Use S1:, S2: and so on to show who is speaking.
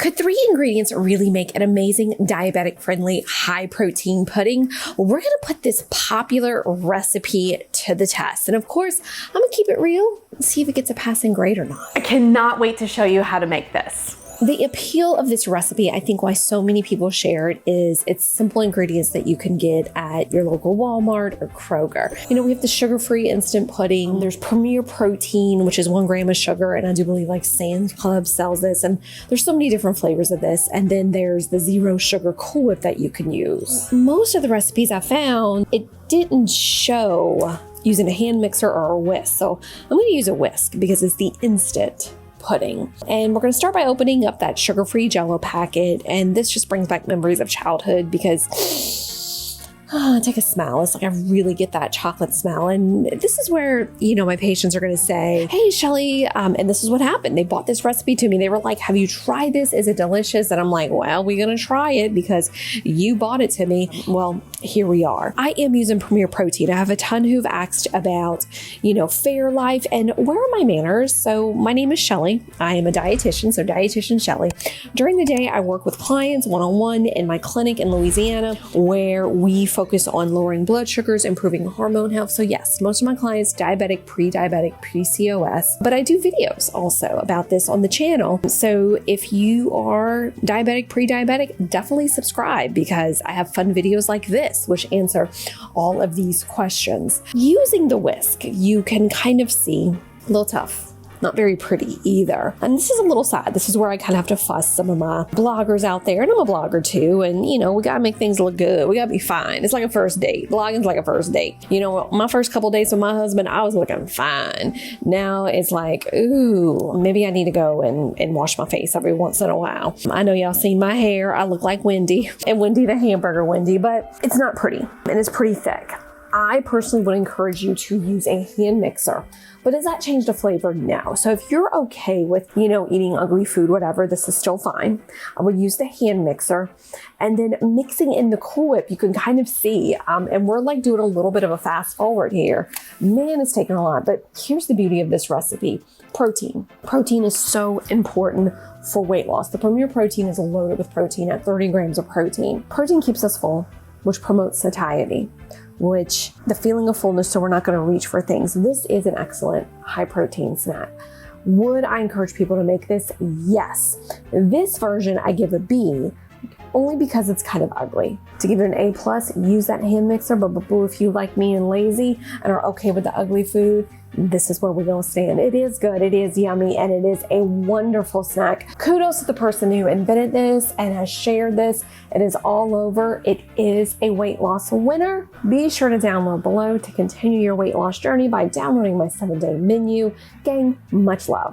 S1: Could 3 ingredients really make an amazing diabetic-friendly, high-protein pudding? Well, we're going to put this popular recipe to the test. And of course, I'm going to keep it real and see if it gets a passing grade or not.
S2: I cannot wait to show you how to make this.
S1: The appeal of this recipe, I think why so many people share it, is it's simple ingredients that you can get at your local Walmart or Kroger. You know, we have the sugar-free instant pudding. There's Premier Protein, which is 1 gram of sugar, and I do believe like Sam's Club sells this, and there's so many different flavors of this. And then there's the zero sugar Cool Whip that you can use. Most of the recipes I found, it didn't show using a hand mixer or a whisk. So I'm going to use a whisk because it's the instant pudding. And we're going to start by opening up that sugar-free Jell-O packet. And this just brings back memories of childhood because take a smell. It's like I really get that chocolate smell. And this is where, you know, my patients are going to say, hey, Shelly, and this is what happened. They bought this recipe to me. They were like, have you tried this? Is it delicious? And I'm like, well, we're going to try it because you bought it to me. Well, here we are. I am using Premier Protein. I have a ton who've asked about, you know, Fairlife and where are my manners? So my name is Shelly. I am a dietitian, so Dietitian Shelly. During the day, I work with clients one-on-one in my clinic in Louisiana where we focus on lowering blood sugars, improving hormone health. So yes, most of my clients, diabetic, pre-diabetic, pre-COS, but I do videos also about this on the channel. So if you are diabetic, pre-diabetic, definitely subscribe because I have fun videos like this, which answer all of these questions. Using the whisk, you can kind of see a little tough. Not very pretty either. And this is a little sad. This is where I kind of have to fuss some of my bloggers out there. And I'm a blogger too. And, you know, we got to make things look good. We got to be fine. It's like a first date. Blogging's like a first date. You know, my first couple dates with my husband, I was looking fine. Now it's like, ooh, maybe I need to go and wash my face every once in a while. I know y'all seen my hair. I look like Wendy and Wendy the hamburger Wendy, but it's not pretty and it's pretty thick. I personally would encourage you to use a hand mixer. But does that change the flavor? No. So if you're okay with, you know, eating ugly food, whatever, this is still fine. I would use the hand mixer and then mixing in the Cool Whip, you can kind of see, and we're like doing a little bit of a fast forward here. Man, it's taking a lot, but here's the beauty of this recipe. Protein. Protein is so important for weight loss. The Premier Protein is loaded with protein at 30 grams of protein. Protein keeps us full, which promotes satiety, which the feeling of fullness, so we're not going to reach for things. This is an excellent high protein snack. Would I encourage people to make this? Yes. This version I give a B only because it's kind of ugly. To give it an A+, use that hand mixer, but boo, if you like me and lazy and are okay with the ugly food, this is where we're going to stand. It is good, it is yummy, and it is a wonderful snack. Kudos to the person who invented this and has shared this. It is all over. It is a weight loss winner. Be sure to download below to continue your weight loss journey by downloading my 7-day menu. Gang, much love.